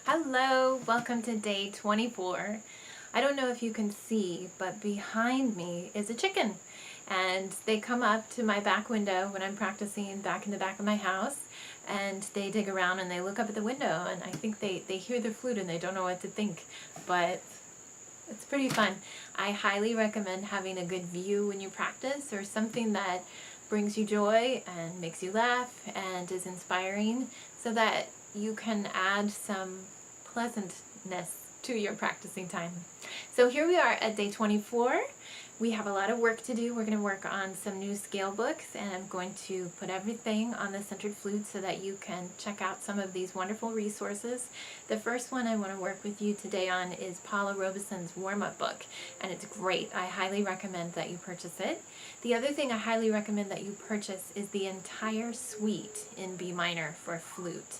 Hello, welcome to day 24. I don't know if you can see, but behind me is a chicken. And they come up to my back window when I'm practicing back in the back of my house. And they dig around and they look up at the window, and I think they hear the flute and they don't know what to think. But it's pretty fun. I highly recommend having a good view when you practice, or something that brings you joy and makes you laugh and is inspiring, so that you can add some pleasantness to your practicing time. So here we are at day 24. We have a lot of work to do. We're going to work on some new scale books, and I'm going to put everything on the centered flute so that you can check out some of these wonderful resources. The first one I want to work with you today on is Paula Robeson's warm-up book, and it's great. I highly recommend that you purchase it. The other thing I highly recommend that you purchase is the entire suite in B minor for flute.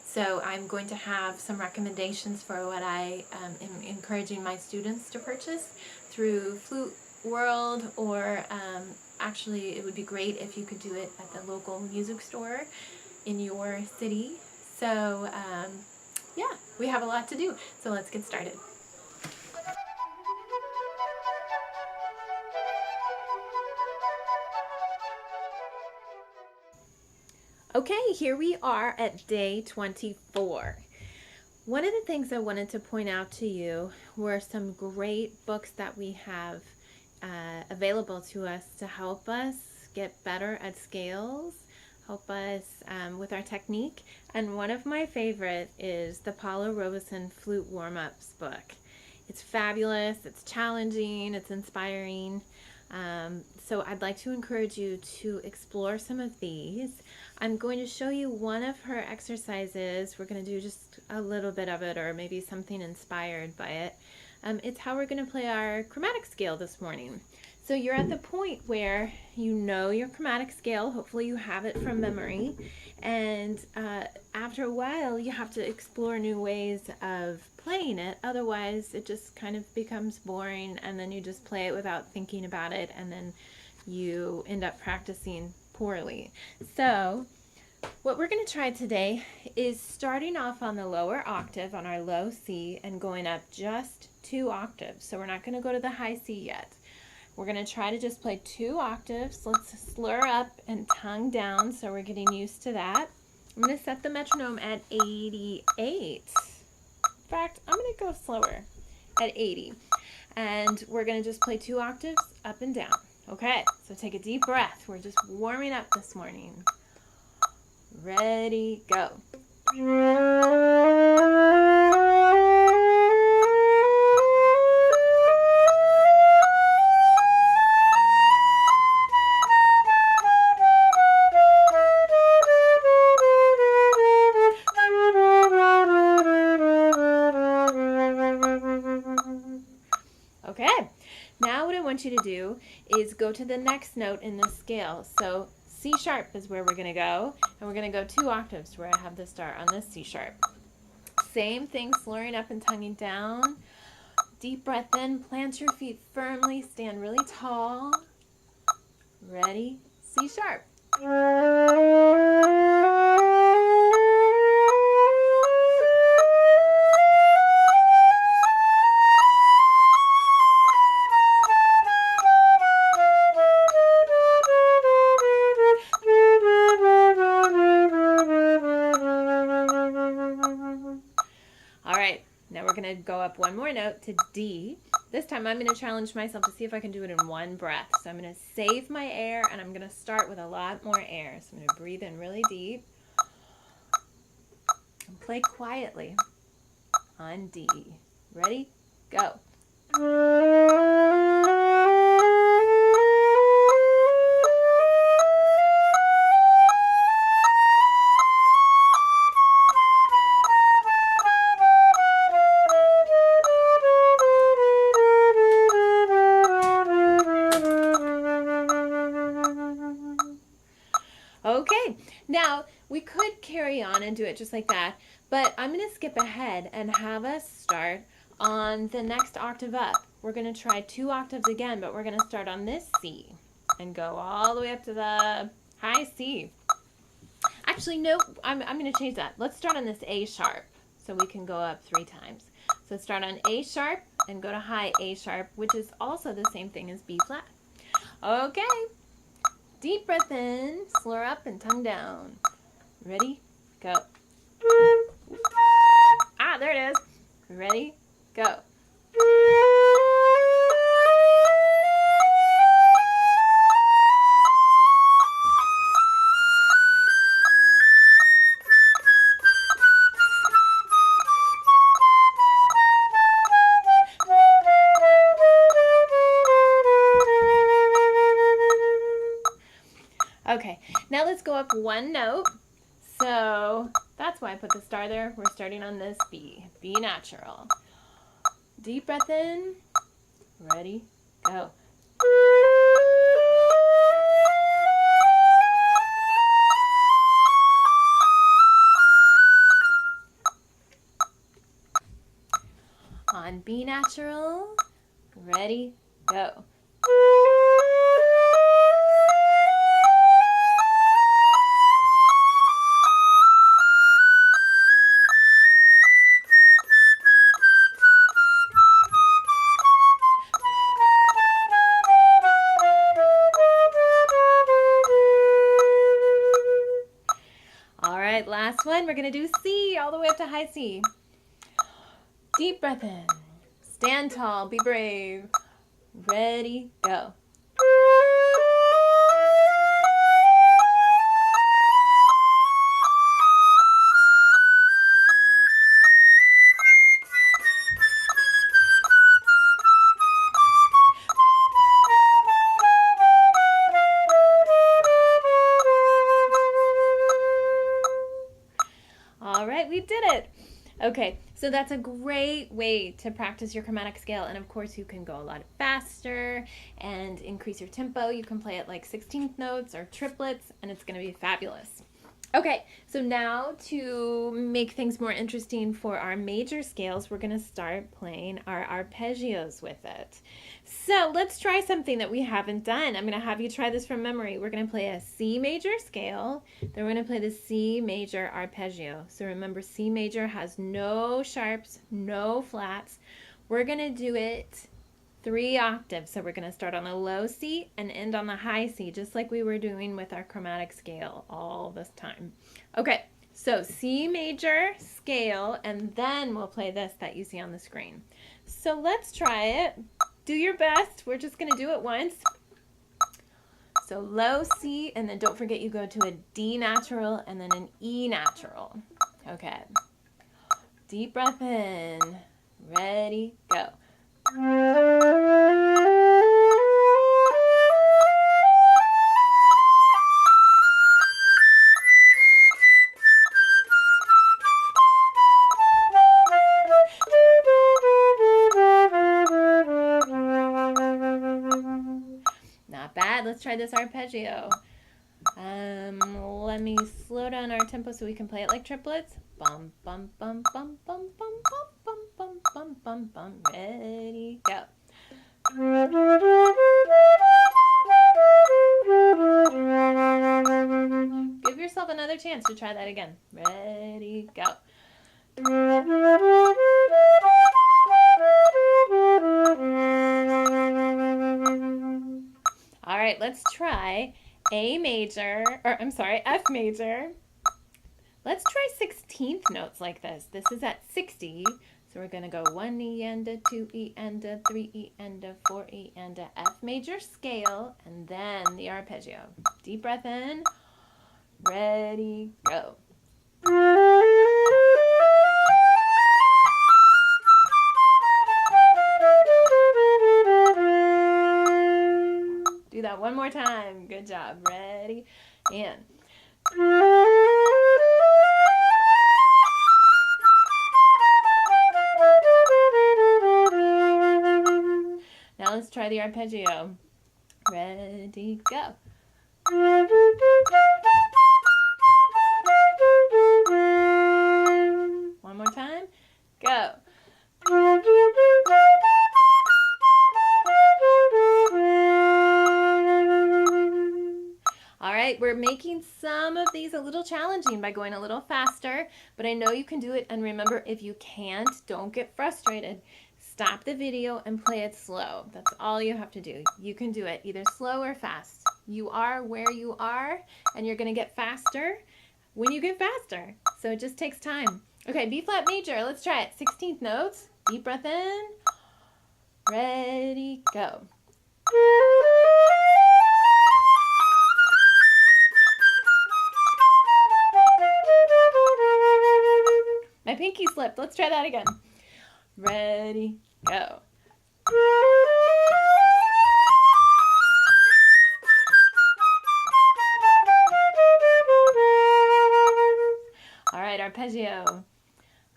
So I'm going to have some recommendations for what I am encouraging my students to purchase through Flute World, or actually it would be great if you could do it at the local music store in your city. So yeah, we have a lot to do, so let's get started. Okay, here we are at day 24. One of the things I wanted to point out to you were some great books that we have available to us to help us get better at scales, help us with our technique. And one of my favorite is the Paula Robeson Flute Warm-Ups book. It's fabulous, it's challenging, it's inspiring. So I'd like to encourage you to explore some of these. I'm going to show you one of her exercises. We're going to do just a little bit of it, or maybe something inspired by it. It's how we're going to play our chromatic scale this morning. So you're at the point where you know your chromatic scale. Hopefully you have it from memory. And after a while, you have to explore new ways of playing it. Otherwise, it just kind of becomes boring, and then you just play it without thinking about it, and then you end up practicing poorly. So what we're going to try today is starting off on the lower octave on our low C and going up just 2 octaves. So we're not going to go to the high C yet. We're going to try to just play 2 octaves. Let's slur up and tongue down so we're getting used to that. I'm going to set the metronome at 88. In fact, I'm going to go slower at 80. And we're going to just play 2 octaves up and down. Okay, so take a deep breath. We're just warming up this morning. Ready, go. Okay, now what I want you to do is go to the next note in the scale. So C sharp is where we're going to go, and we're going to go 2 octaves where I have the start on this C sharp. Same thing, slurring up and tonguing down. Deep breath in, plant your feet firmly, stand really tall. Ready, C sharp. Now we're going to go up one more note to D. This time I'm going to challenge myself to see if I can do it in one breath. So I'm going to save my air, and I'm going to start with a lot more air. So I'm going to breathe in really deep and play quietly on D. Ready? Go. Okay, now we could carry on and do it just like that, but I'm going to skip ahead and have us start on the next octave up. We're going to try 2 octaves again, but we're going to start on this C and go all the way up to the high C. Actually, no, I'm going to change that. Let's start on this A sharp. so we can go up 3 times. So start on A sharp and go to high A sharp, which is also the same thing as B flat. Okay, deep breath in, slur up and tongue down. Ready, go. Ah, there it is. Ready, go. Okay, now let's go up 1 note. So that's why I put the star there. We're starting on this B, B natural. Deep breath in, ready, go. On B natural, ready, go. Last one, we're going to do C all the way up to high C. Deep breath in. Stand tall, be brave. Ready, go. We did it. Okay, so that's a great way to practice your chromatic scale, and of course you can go a lot faster and increase your tempo. You can play it like 16th notes or triplets, and it's going to be fabulous. Okay, so now to make things more interesting for our major scales, we're going to start playing our arpeggios with it. So let's try something that we haven't done. I'm going to have you try this from memory. We're going to play a C major scale, then we're going to play the C major arpeggio. So remember, C major has no sharps, no flats. We're going to do it 3 octaves. So we're going to start on the low C and end on the high C, just like we were doing with our chromatic scale all this time. Okay, so C major scale, and then we'll play this that you see on the screen. So let's try it. Do your best. We're just going to do it once. So low C, and then don't forget you go to a D natural and then an E natural. Okay. Deep breath in. Ready, go. Not bad. Let's try this arpeggio. Let me slow down our tempo so we can play it like triplets. Bum bum bum bum bum bum bum bum bum bum bum bum. Ready, go. Give yourself another chance to try that again. Ready, go. All right, let's try A major, or I'm sorry, F major. Let's try 16th notes like this. This is at 60, so we're going to go 1 E and a 2 E and a 3 E and a 4 E and a F major scale, and then the arpeggio. Deep breath in. Ready, go. Do that one more time. Good job. Ready, and. Now let's try the arpeggio. Ready, go. One more time. Go. All right, right, we're making some of these a little challenging by going a little faster, but I know you can do it. And remember, if you can't, don't get frustrated. Stop the video and play it slow. That's all you have to do. You can do it either slow or fast. You are where you are, and you're going to get faster when you get faster. So it just takes time. Okay, B flat major. Let's try it. 16th notes. Deep breath in. Ready, go. My pinky slipped. Let's try that again. Ready, go. All right, arpeggio.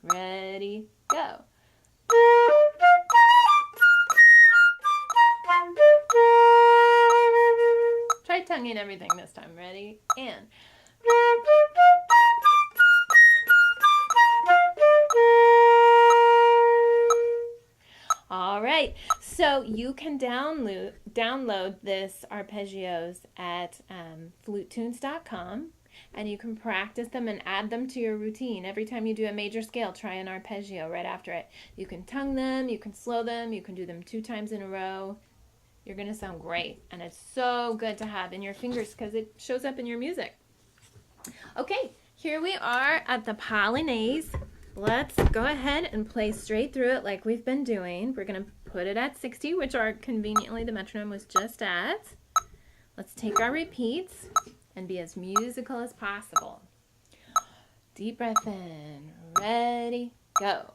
Ready, go. Try tonguing everything this time. Ready, and. All right, so you can download this arpeggios at flutetunes.com, and you can practice them and add them to your routine. Every time you do a major scale, try an arpeggio right after it. You can tongue them, you can slow them, you can do them 2 times in a row. You're going to sound great, and it's so good to have in your fingers because it shows up in your music. Okay, here we are at the Polonaise. Let's go ahead and play straight through it like we've been doing. We're going to put it at 60, which are conveniently the metronome was just at. Let's take our repeats and be as musical as possible. Deep breath in. Ready, go.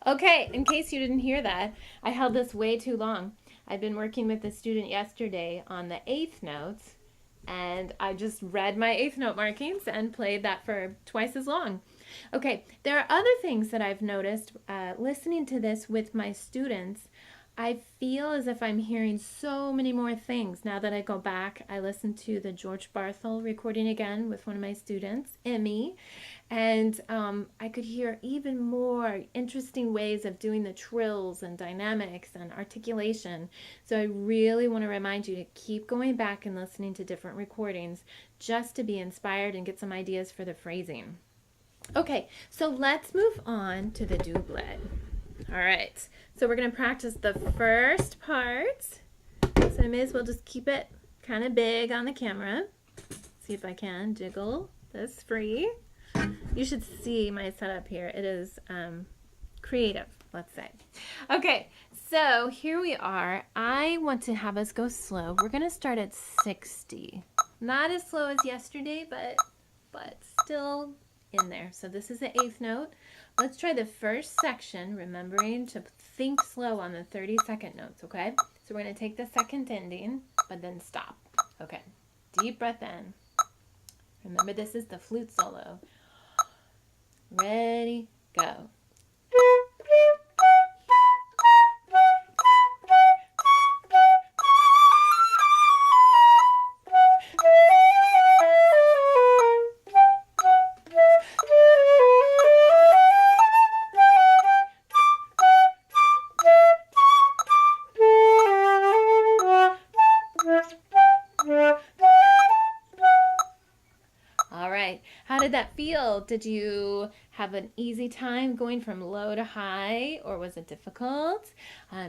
Okay, in case you didn't hear that, I held this way too long. I've been working with a student yesterday on the 8th notes, and I just read my 8th note markings and played that for twice as long. Okay, there are other things that I've noticed listening to this with my students. I feel as if I'm hearing so many more things. Now that I go back, I listened to the George Barthel recording again with one of my students, Emmy, and I could hear even more interesting ways of doing the trills and dynamics and articulation. So I really want to remind you to keep going back and listening to different recordings just to be inspired and get some ideas for the phrasing. Okay, so let's move on to the doublet. All right, so we're going to practice the first part. So I may as well just keep it kind of big on the camera. See if I can jiggle this free. You should see my setup here. It is creative, let's say. Okay, so here we are. I want to have us go slow. We're going to start at 60. Not as slow as yesterday, but still in there. So this is the 8th note. Let's try the first section, remembering to think slow on the 30-second notes, okay? So we're going to take the second ending, but then stop. Okay, deep breath in. Remember, this is the flute solo. Ready, go. did that feel? Did you have an easy time going from low to high, or was it difficult?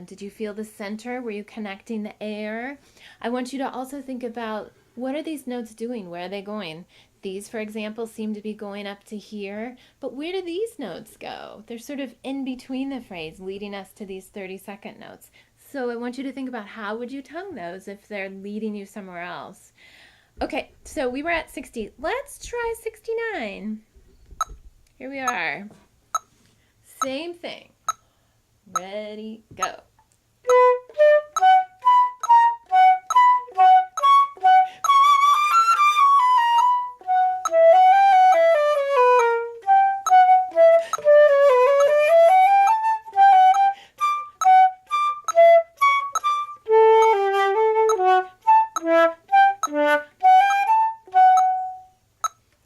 Did you feel the center? Were you connecting the air? I want you to also think about, what are these notes doing? Where are they going? These, for example, seem to be going up to here, but where do these notes go? They're sort of in between the phrase, leading us to these 30-second notes. So I want you to think about, how would you tongue those if they're leading you somewhere else? Okay, so we were at 60. Let's try 69. Here we are. Same thing. Ready, go.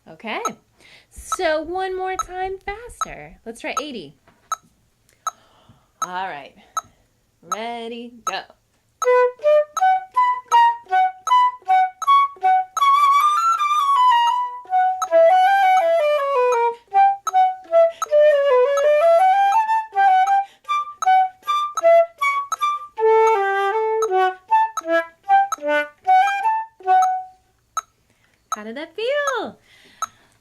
Okay, so one more time faster. Let's try 80. All right, ready, go. How did that feel?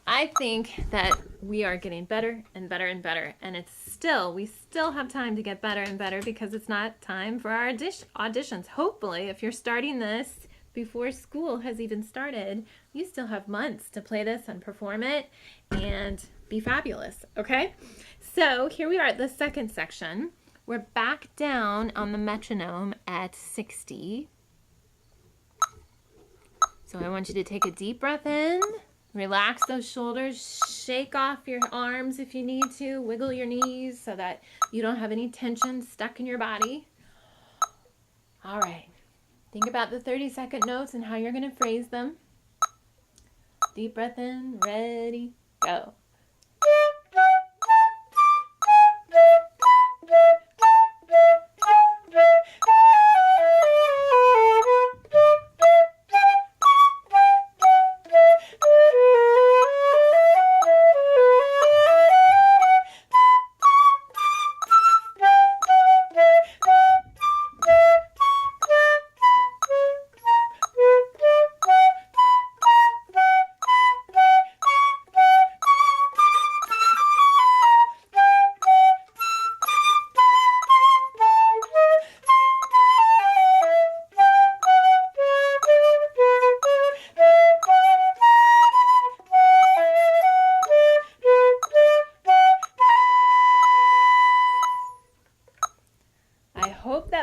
I think that we are getting better and better and better, and we still have time to get better and better, because it's not time for our auditions. Hopefully, if you're starting this before school has even started, you still have months to play this and perform it and be fabulous, okay? So here we are at the second section. We're back down on the metronome at 60. So I want you to take a deep breath in. Relax those shoulders, shake off your arms if you need to, wiggle your knees so that you don't have any tension stuck in your body. All right, think about the 30-second notes and how you're going to phrase them. Deep breath in, ready, go.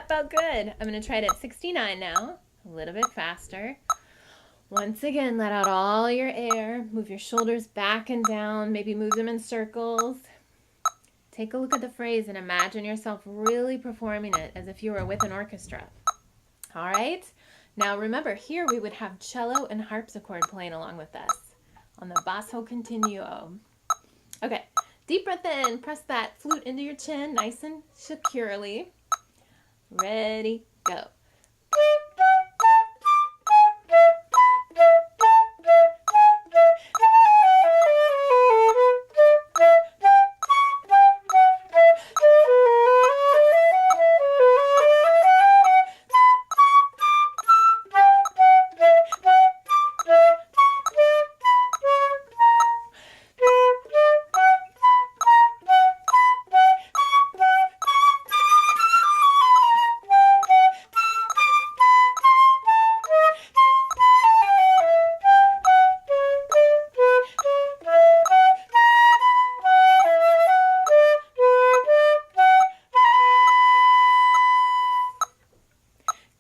Felt good. I'm going to try it at 69 now, a little bit faster. Once again, let out all your air. Move your shoulders back and down. Maybe move them in circles. Take a look at the phrase and imagine yourself really performing it as if you were with an orchestra. All right? Now remember, here we would have cello and harpsichord playing along with us on the basso continuo. Okay, deep breath in. Press that flute into your chin nice and securely. Ready, go.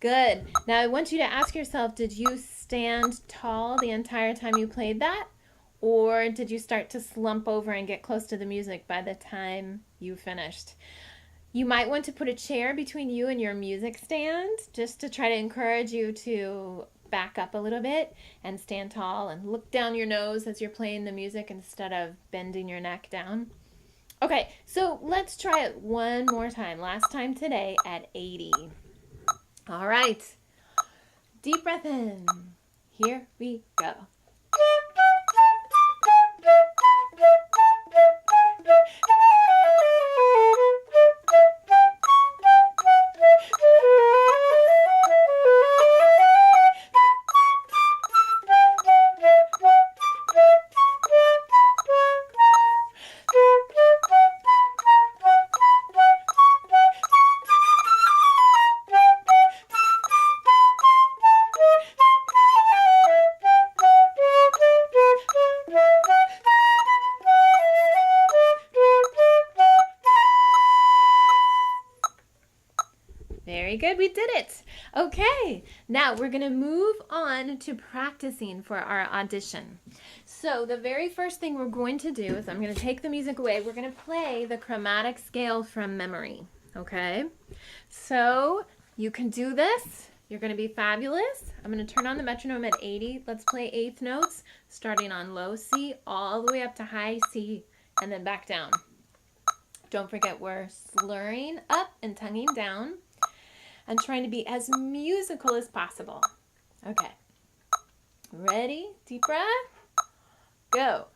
Good. Now I want you to ask yourself, did you stand tall the entire time you played that? Or did you start to slump over and get close to the music by the time you finished? You might want to put a chair between you and your music stand just to try to encourage you to back up a little bit and stand tall and look down your nose as you're playing the music instead of bending your neck down. Okay, so let's try it one more time. Last time today at 80. All right, deep breath in. Here we go. Very good. We did it. Okay. Now we're going to move on to practicing for our audition. So the very first thing we're going to do is I'm going to take the music away. We're going to play the chromatic scale from memory. Okay. So you can do this. You're going to be fabulous. I'm going to turn on the metronome at 80. Let's play eighth notes, starting on low C all the way up to high C and then back down. Don't forget we're slurring up and tonguing down and trying to be as musical as possible. Okay. Ready? Deep breath. Go.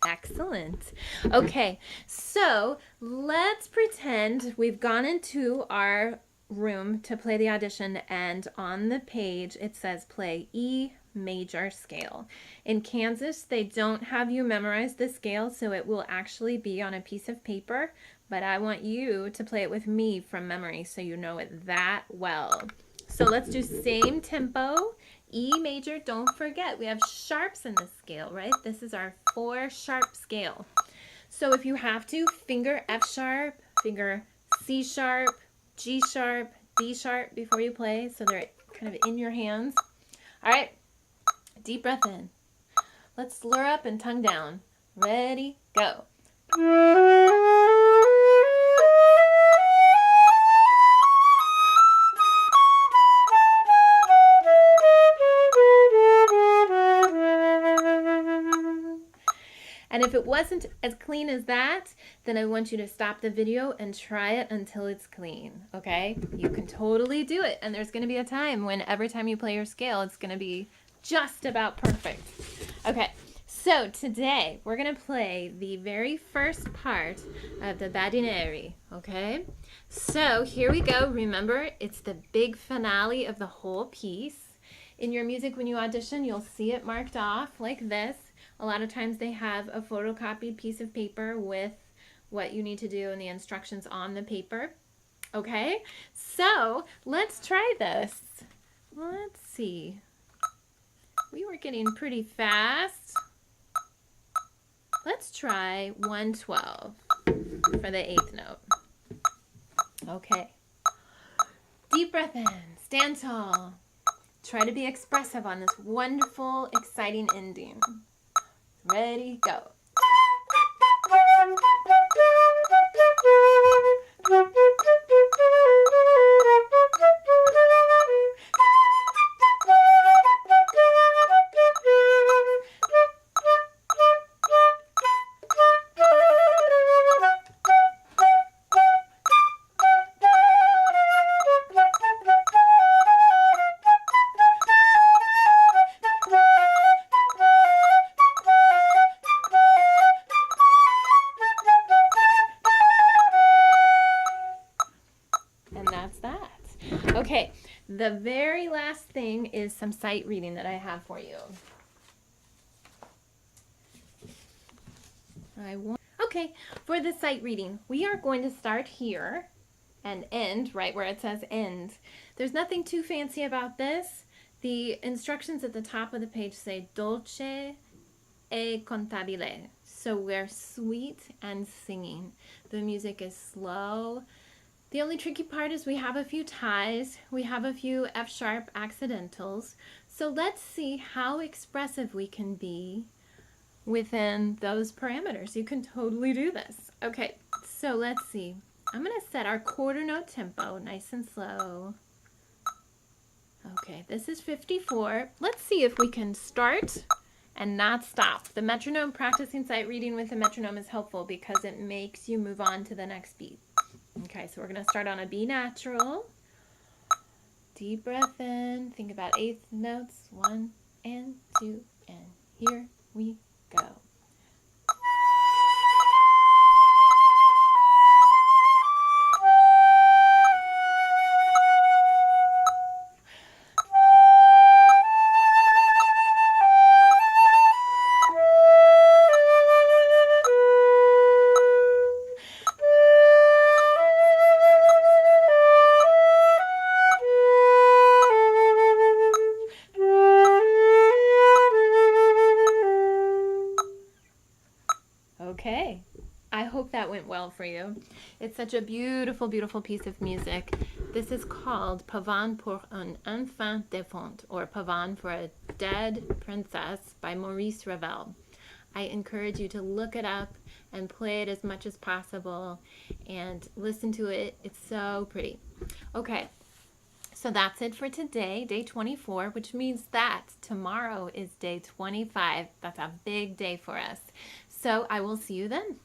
Excellent. Okay, so let's pretend we've gone into our room to play the audition, and on the page it says play E major scale. In Kansas, they don't have you memorize the scale, so it will actually be on a piece of paper, but I want you to play it with me from memory so you know it that well. So let's do same tempo. E major, don't forget, we have sharps in this scale, right? This is our 4-sharp scale. So if you have to, finger F sharp, finger C sharp, G sharp, D sharp before you play, so they're kind of in your hands. All right, deep breath in. Let's slur up and tongue down. Ready, go. And if it wasn't as clean as that, then I want you to stop the video and try it until it's clean, okay? You can totally do it, and there's going to be a time when every time you play your scale, it's going to be just about perfect. Okay, so today we're going to play the very first part of the Badinerie, okay? So here we go. Remember, it's the big finale of the whole piece. In your music, when you audition, you'll see it marked off like this. A lot of times they have a photocopied piece of paper with what you need to do and the instructions on the paper. Okay, so let's try this. Let's see. We were getting pretty fast. Let's try 112 for the 8th note. Okay. Deep breath in. Stand tall. Try to be expressive on this wonderful, exciting ending. Ready, go. Okay, the very last thing is some sight reading that I have for you. Okay, for the sight reading, we are going to start here and end right where it says end. There's nothing too fancy about this. The instructions at the top of the page say dolce e cantabile. So we're sweet and singing. The music is slow. The only tricky part is we have a few ties, we have a few F-sharp accidentals, so let's see how expressive we can be within those parameters. You can totally do this. Okay, so let's see. I'm going to set our quarter note tempo nice and slow. Okay, this is 54. Let's see if we can start and not stop. The metronome, practicing sight reading with the metronome is helpful because it makes you move on to the next beat. Okay, so we're going to start on a B natural. Deep breath in. Think about eighth notes. 1 and 2, and here we go. for you. It's such a beautiful, beautiful piece of music. This is called Pavane pour un enfant défunt, or Pavane for a dead princess by Maurice Ravel. I encourage you to look it up and play it as much as possible and listen to it. It's so pretty. Okay, so that's it for today, day 24, which means that tomorrow is day 25. That's a big day for us. So I will see you then.